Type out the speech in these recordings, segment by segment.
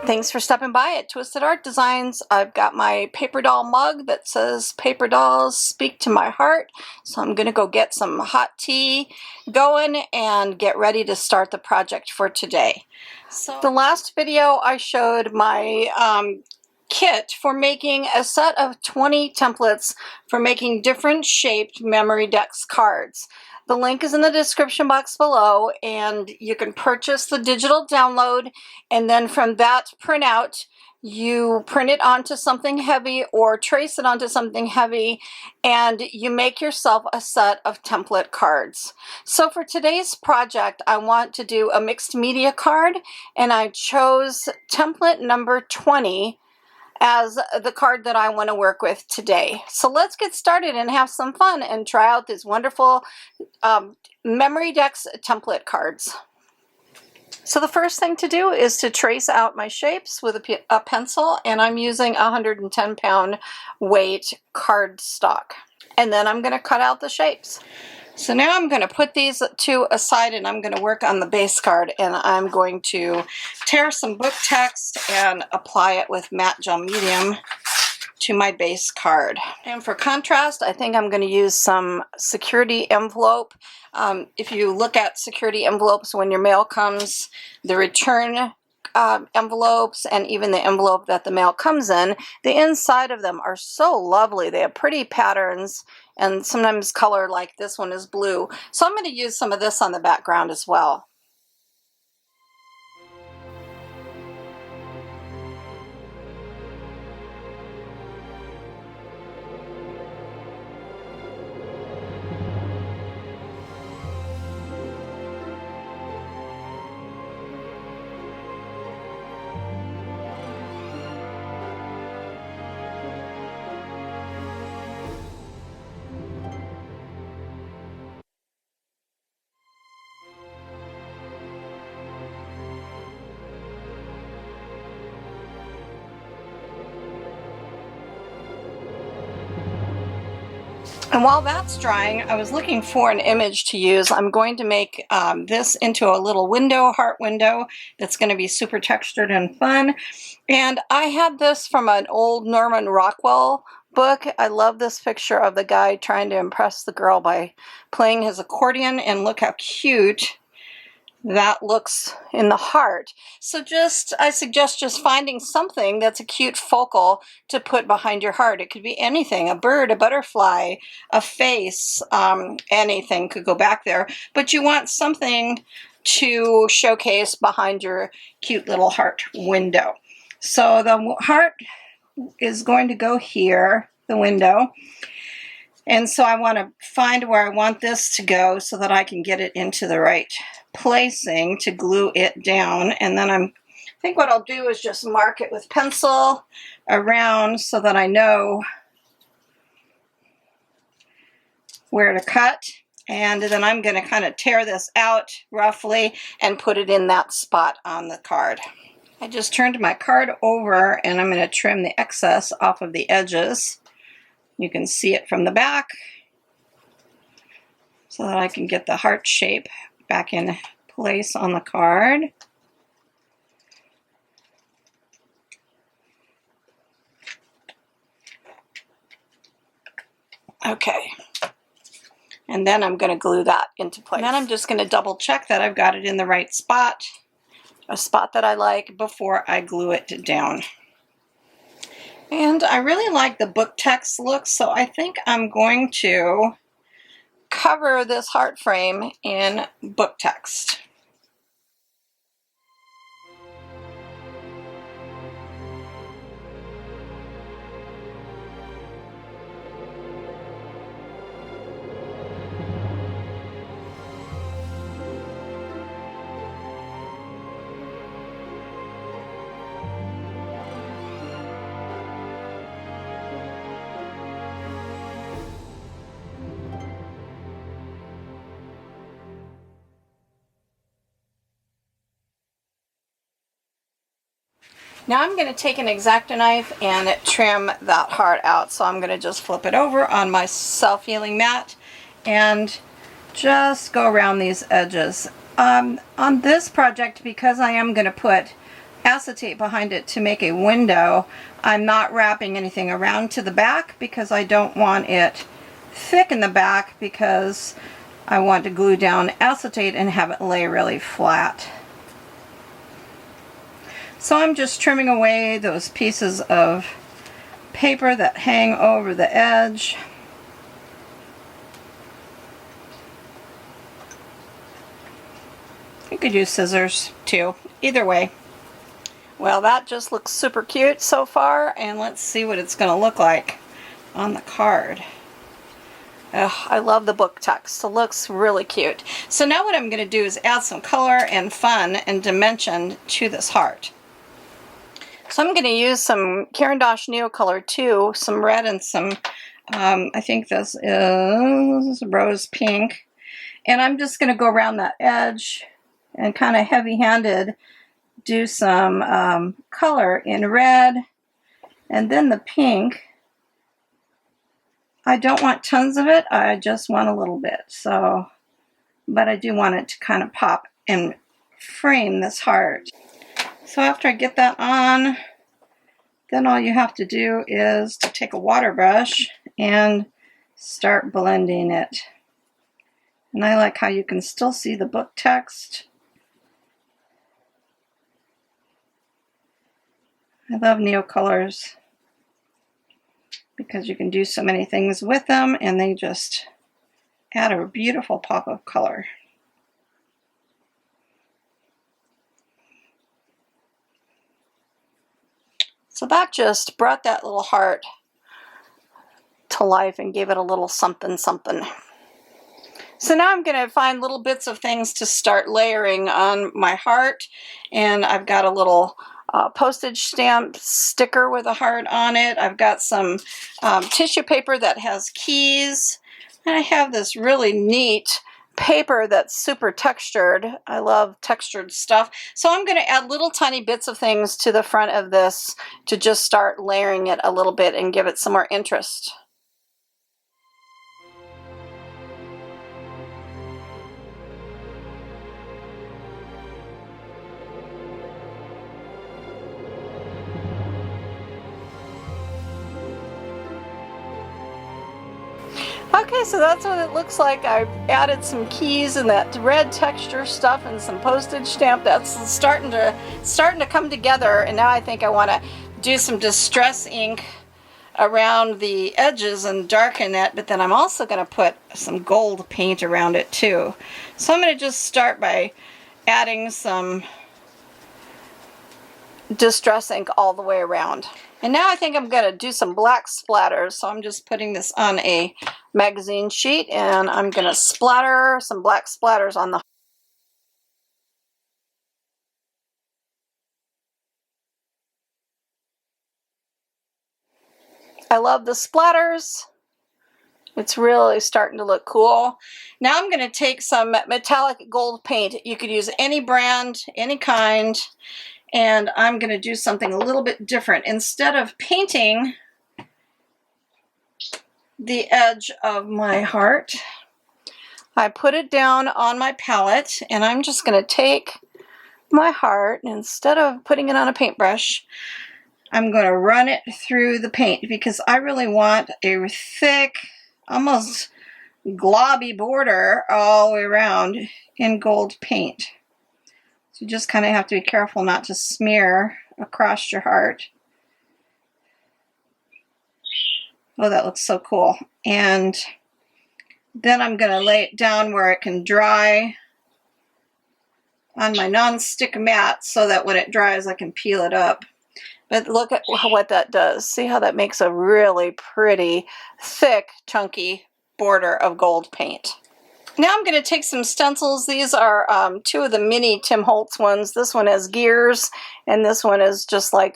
Thanks for stopping by at Twisted Art Designs. I've got my paper doll mug that says "Paper Dolls Speak to My Heart." So I'm going to go get some hot tea going and get ready to start the project for today. So the last video I showed my kit for making a set of 20 templates for making different shaped Memorydex cards. The link is in the description box below, and you can purchase the digital download, and then from that printout you print it onto something heavy or trace it onto something heavy, and you make yourself a set of template cards. So for today's project, I want to do a mixed media card, and I chose template number 20 as the card that I want to work with today. So let's get started and have some fun and try out these wonderful Memorydex template cards. So the first thing to do is to trace out my shapes with a pencil, and I'm using 110-pound weight cardstock. And then I'm going to cut out the shapes. So now I'm going to put these two aside, and I'm going to work on the base card, and I'm going to tear some book text and apply it with matte gel medium to my base card. And for contrast, I think I'm going to use some security envelope. If you look at security envelopes when your mail comes, the return envelopes and even the envelope that the mail comes in, the inside of them are so lovely. They have pretty patterns and sometimes color, like this one is blue. So I'm going to use some of this on the background as well. And while that's drying, I was looking for an image to use. I'm going to make this into a little window, heart window, that's going to be super textured and fun. And I had this from an old Norman Rockwell book. I love this picture of the guy trying to impress the girl by playing his accordion, and look how cute that looks in the heart. So I suggest just finding something that's a cute focal to put behind your heart. It could be anything, a bird, a butterfly, a face, anything could go back there. But you want something to showcase behind your cute little heart window. So the heart is going to go here, the window. And so I want to find where I want this to go so that I can get it into the right placing to glue it down. And then I think what I'll do is just mark it with pencil around so that I know where to cut. And then I'm going to kind of tear this out roughly and put it in that spot on the card. I just turned my card over, and I'm going to trim the excess off of the edges. You can see it from the back so that I can get the heart shape back in place on the card. Okay. And then I'm going to glue that into place. And then I'm just going to double check that I've got it in the right spot, a spot that I like, before I glue it down. And I really like the book text look, so I think I'm going to cover this heart frame in book text. Now I'm going to take an X-Acto knife and trim that heart out. So I'm going to just flip it over on my self-healing mat and just go around these edges. On this project, because I am going to put acetate behind it to make a window. I'm not wrapping anything around to the back because I don't want it thick in the back, because I want to glue down acetate and have it lay really flat. So I'm just trimming away those pieces of paper that hang over the edge. You could use scissors too, either way. Well, that just looks super cute so far, and let's see what it's going to look like on the card. Ugh, I love the book text. It looks really cute. So now what I'm going to do is add some color and fun and dimension to this heart. So I'm going to use some Caran d'Ache Neocolor 2, some red and some, I think this is rose pink. And I'm just going to go around that edge and kind of heavy-handed do some color in red, and then the pink. I don't want tons of it, I just want a little bit. So, but I do want it to kind of pop and frame this heart. So after I get that on, then all you have to do is to take a water brush and start blending it. And I like how you can still see the book text. I love Neocolors because you can do so many things with them, and they just add a beautiful pop of color. So that just brought that little heart to life and gave it a little something something. So now I'm going to find little bits of things to start layering on my heart, and I've got a little postage stamp sticker with a heart on it. I've got some tissue paper that has keys, and I have this really neat paper that's super textured. I love textured stuff. So I'm going to add little tiny bits of things to the front of this to just start layering it a little bit and give it some more interest. Okay, so that's what it looks like. I've added some keys and that red texture stuff and some postage stamp. That's starting to come together, and now I think I want to do some distress ink around the edges and darken it, but then I'm also going to put some gold paint around it too. So I'm going to just start by adding some distress ink all the way around. And now I think I'm going to do some black splatters. So I'm just putting this on a magazine sheet, and I'm going to splatter some black splatters on the. I love the splatters. It's really starting to look cool. Now I'm going to take some metallic gold paint. You could use any brand, any kind. And I'm going to do something a little bit different. Instead of painting the edge of my heart, I put it down on my palette, and I'm just going to take my heart, and instead of putting it on a paintbrush, I'm going to run it through the paint, because I really want a thick, almost globby border all the way around in gold paint. So you just kind of have to be careful not to smear across your heart. Oh, that looks so cool. And then I'm going to lay it down where it can dry on my non-stick mat, so that when it dries I can peel it up. But look at what that does. See how that makes a really pretty, thick, chunky border of gold paint. Now I'm going to take some stencils. These are two of the mini Tim Holtz ones. This one has gears, and this one is just like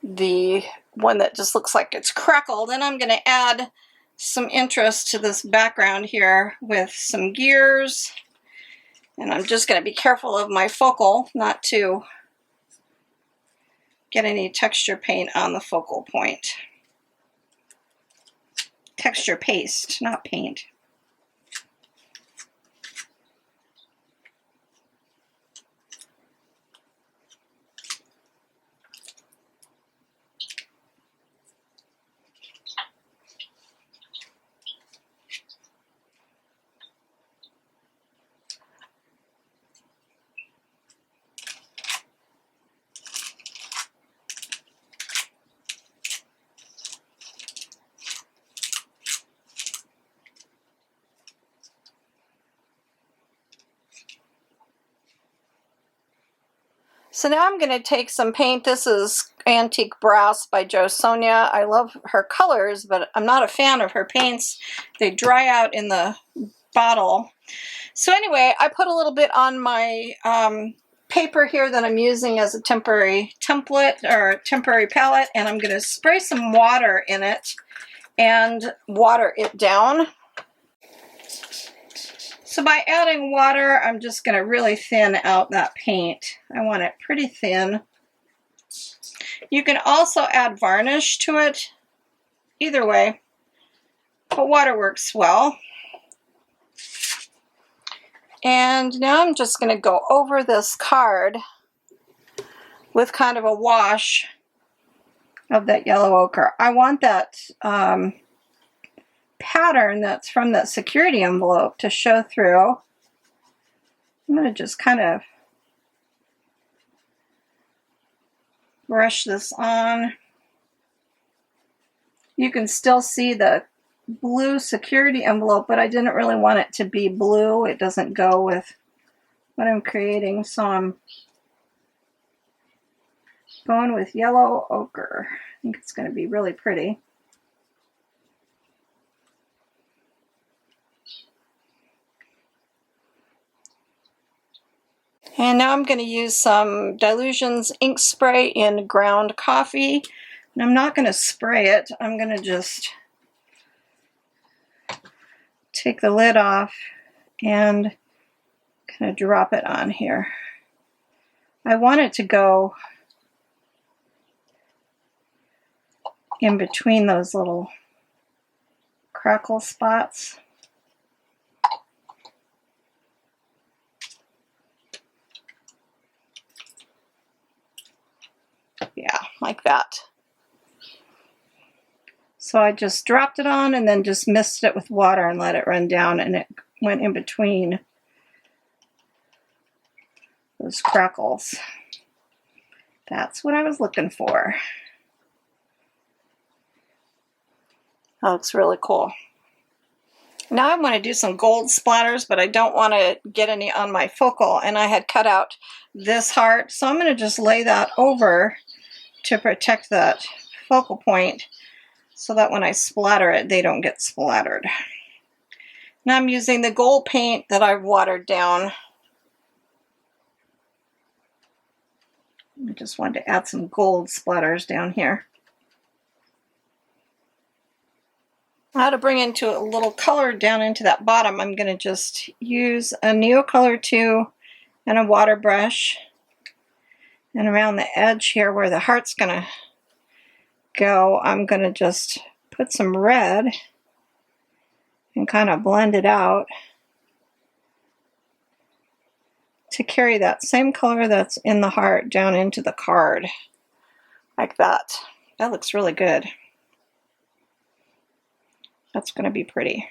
the one that just looks like it's crackled. And I'm going to add some interest to this background here with some gears. And I'm just going to be careful of my focal not to get any texture paint on the focal point. Texture paste, not paint. So now I'm going to take some paint. This is Antique Brass by Jo Sonia. I love her colors, but I'm not a fan of her paints. They dry out in the bottle. So anyway, I put a little bit on my paper here that I'm using as a temporary template or temporary palette, and I'm going to spray some water in it and water it down. So by adding water, I'm just going to really thin out that paint. I want it pretty thin. You can also add varnish to it, either way, but water works well. And now I'm just going to go over this card with kind of a wash of that yellow ochre. I want that pattern that's from that security envelope to show through. I'm going to just kind of brush this on. You can still see the blue security envelope, but I didn't really want it to be blue. It doesn't go with what I'm creating, so I'm going with yellow ochre. I think it's going to be really pretty. And now I'm going to use some Dylusions ink spray in ground coffee. And I'm not going to spray it. I'm going to just take the lid off and kind of drop it on here. I want it to go in between those little crackle spots. Yeah, like that. So I just dropped it on and then just mixed it with water and let it run down, and it went in between those crackles. That's what I was looking for. That looks really cool. Now I'm going to do some gold splatters, but I don't want to get any on my focal, and I had cut out this heart, so I'm going to just lay that over to protect that focal point so that when I splatter it, they don't get splattered. Now I'm using the gold paint that I've watered down. I just wanted to add some gold splatters down here. Now to bring into a little color down into that bottom, I'm going to just use a Neocolor 2 and a water brush. And around the edge here where the heart's going to go, I'm going to just put some red and kind of blend it out to carry that same color that's in the heart down into the card, like that. That looks really good. That's going to be pretty.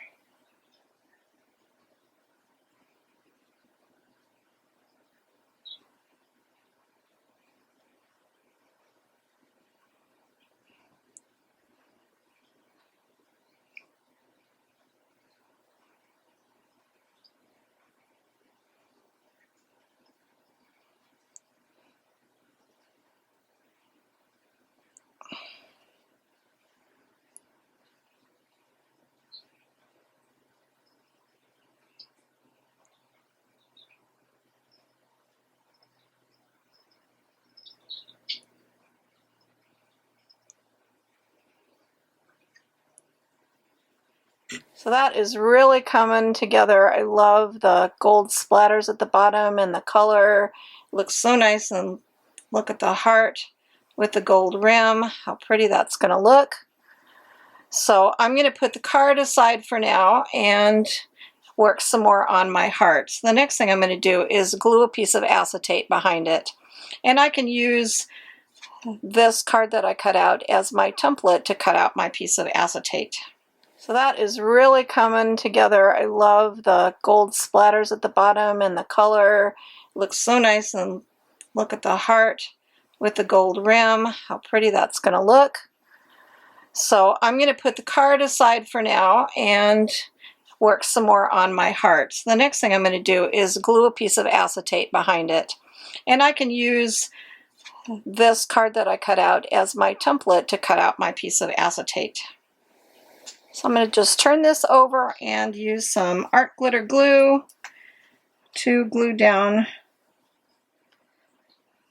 So that is really coming together. I love the gold splatters at the bottom and the color. It looks so nice, and look at the heart with the gold rim, how pretty that's going to look. So I'm going to put the card aside for now and work some more on my heart. So the next thing I'm going to do is glue a piece of acetate behind it. And I can use this card that I cut out as my template to cut out my piece of acetate. So that is really coming together. I love the gold splatters at the bottom and the color. It looks so nice, and look at the heart with the gold rim, how pretty that's going to look. So I'm going to put the card aside for now and work some more on my heart. So the next thing I'm going to do is glue a piece of acetate behind it. And I can use this card that I cut out as my template to cut out my piece of acetate. So I'm going to just turn this over and use some art glitter glue to glue down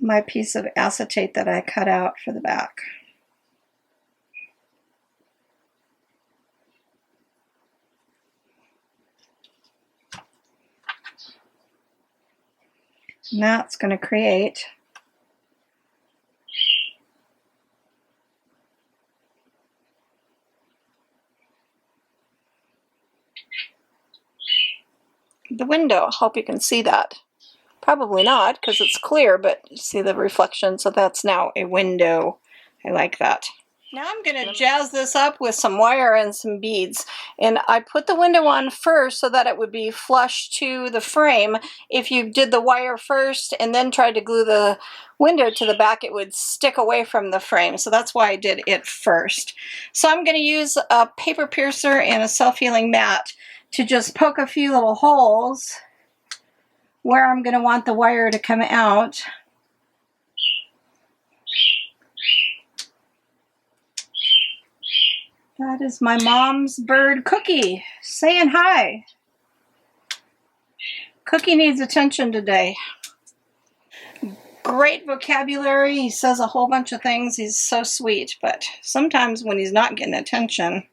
my piece of acetate that I cut out for the back. And that's going to create the window. Hope you can see that. Probably not because it's clear, but you see the reflection, so that's now a window. I like that. Now I'm going to jazz this up with some wire and some beads. And I put the window on first so that it would be flush to the frame. If you did the wire first and then tried to glue the window to the back, it would stick away from the frame. So that's why I did it first. So I'm going to use a paper piercer and a self-healing mat to just poke a few little holes where I'm going to want the wire to come out. That is my mom's bird, Cookie, saying hi. Cookie needs attention today. Great vocabulary. He says a whole bunch of things. He's so sweet, but sometimes when he's not getting attention,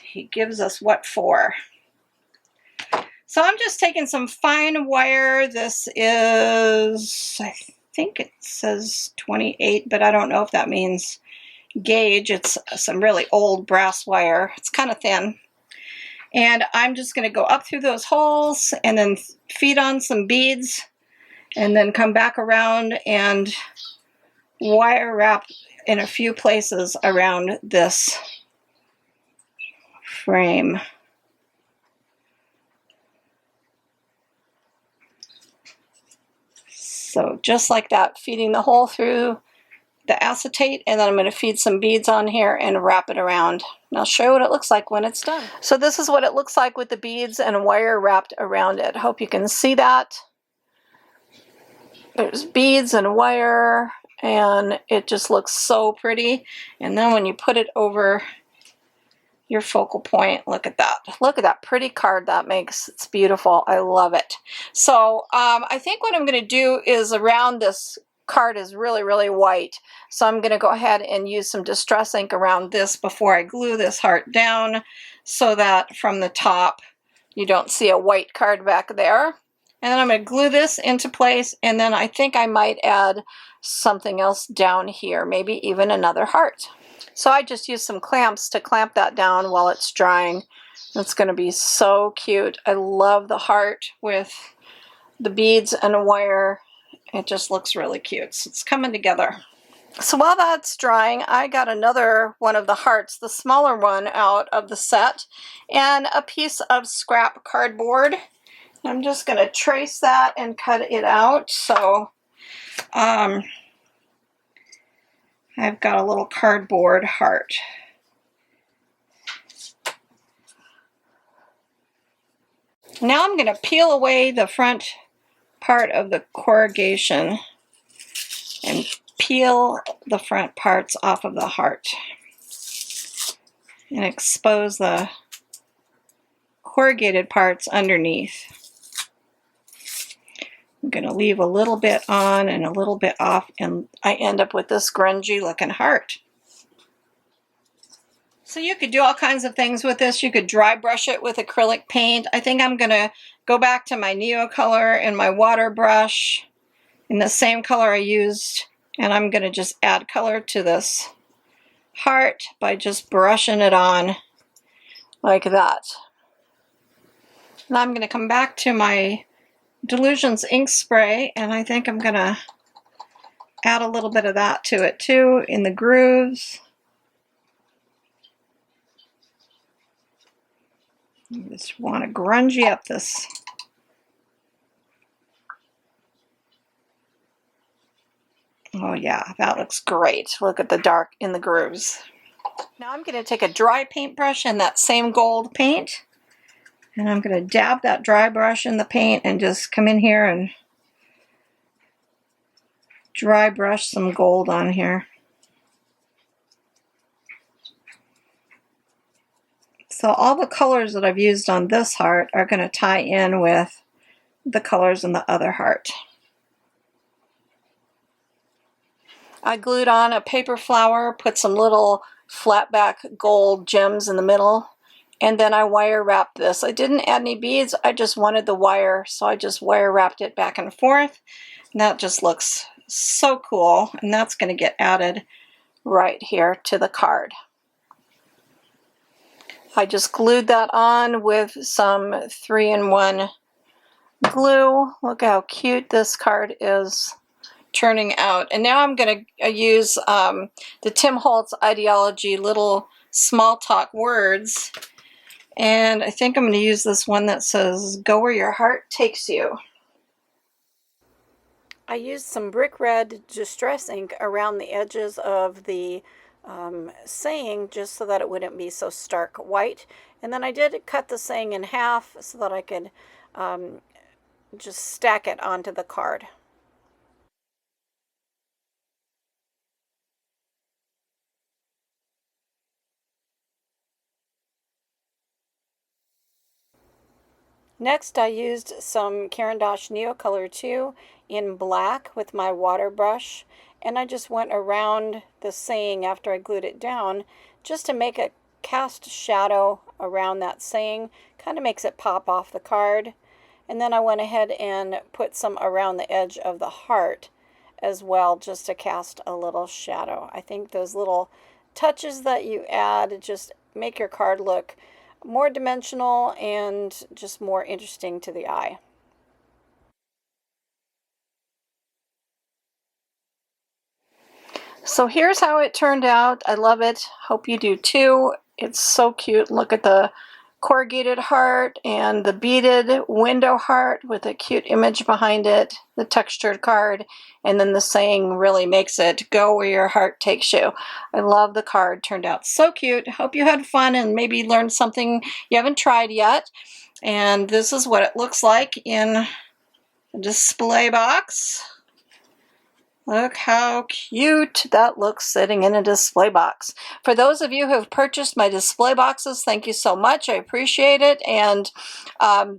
he gives us what for. So I'm just taking some fine wire. This is, I think it says 28, but I don't know if that means gauge. It's some really old brass wire. It's kind of thin. And I'm just going to go up through those holes and then feed on some beads and then come back around and wire wrap in a few places around this frame. So just like that, feeding the hole through the acetate, and then I'm going to feed some beads on here and wrap it around. And I'll show you what it looks like when it's done. So this is what it looks like with the beads and wire wrapped around it. Hope you can see that. There's beads and wire, and it just looks so pretty. And then when you put it over your focal point, look at that. Look at that pretty card that makes. It's beautiful. I love it. So I think what I'm going to do is around this card is really, really white. So I'm going to go ahead and use some distress ink around this before I glue this heart down so that from the top you don't see a white card back there. And then I'm going to glue this into place, and then I think I might add something else down here, maybe even another heart. So I just used some clamps to clamp that down while it's drying. It's going to be so cute. I love the heart with the beads and wire. It just looks really cute. So it's coming together. So while that's drying, I got another one of the hearts, the smaller one, out of the set, and a piece of scrap cardboard. I'm just going to trace that and cut it out. So I've got a little cardboard heart. Now I'm going to peel away the front part of the corrugation and peel the front parts off of the heart and expose the corrugated parts underneath. I'm going to leave a little bit on and a little bit off, and I end up with this grungy looking heart. So you could do all kinds of things with this. You could dry brush it with acrylic paint. I think I'm going to go back to my Neocolor and my water brush in the same color I used, and I'm going to just add color to this heart by just brushing it on like that. And I'm going to come back to my Delusions ink spray, and I think I'm going to add a little bit of that to it too in the grooves. You just want to grungy up this. Oh yeah, that looks great. Look at the dark in the grooves. Now I'm going to take a dry paintbrush and that same gold paint, And I'm going to dab that dry brush in the paint and just come in here and dry brush some gold on here. So all the colors that I've used on this heart are going to tie in with the colors in the other heart. I glued on a paper flower, put some little flat back gold gems in the middle, and then I wire wrapped this. I didn't add any beads, I just wanted the wire, so I just wire wrapped it back and forth. And that just looks so cool, and that's going to get added right here to the card. I just glued that on with some 3-in-1 glue. Look how cute this card is turning out. And now I'm going to use the Tim Holtz Ideology little small talk words. And I think I'm going to use this one that says, "Go where your heart takes you." I used some brick red distress ink around the edges of the saying just so that it wouldn't be so stark white. And then I did cut the saying in half so that I could just stack it onto the card. Next, I used some Caran d'Ache Neocolor 2 in black with my water brush, and I just went around the saying after I glued it down just to make a cast shadow around that saying. Kind of makes it pop off the card. And then I went ahead and put some around the edge of the heart as well, just to cast a little shadow. I think those little touches that you add just make your card look more dimensional and just more interesting to the eye. So here's how it turned out. I love it. Hope you do too. It's so cute. Look at the corrugated heart and the beaded window heart with a cute image behind it, the textured card, and then the saying really makes it go where your heart takes you. I love the card. Turned out so cute. Hope you had fun and maybe learned something you haven't tried yet. And this is what it looks like in a display box. Look how cute that looks sitting in a display box. For those of you who have purchased my display boxes, thank you so much. I appreciate it. And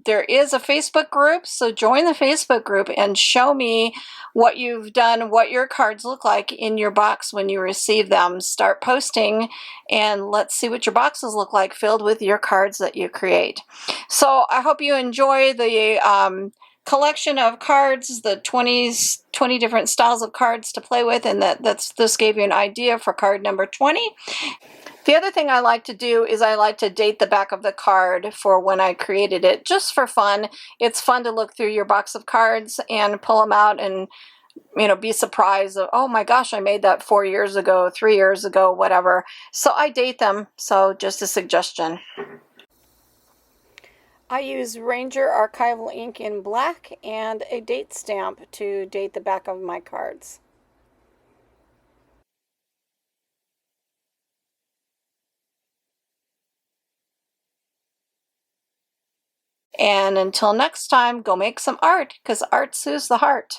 there is a Facebook group, so join the Facebook group and show me what you've done, what your cards look like in your box when you receive them. Start posting and let's see what your boxes look like filled with your cards that you create. So I hope you enjoy the collection of cards, the 20 different styles of cards to play with, and this gave you an idea for card number 20. The other thing I like to do is I like to date the back of the card for when I created it, just for fun. It's fun to look through your box of cards and pull them out and be surprised of, oh my gosh, I made that 4 years ago, 3 years ago, whatever. So I date them, so just a suggestion. I use Ranger Archival ink in black and a date stamp to date the back of my cards. And until next time, go make some art, because art soothes the heart.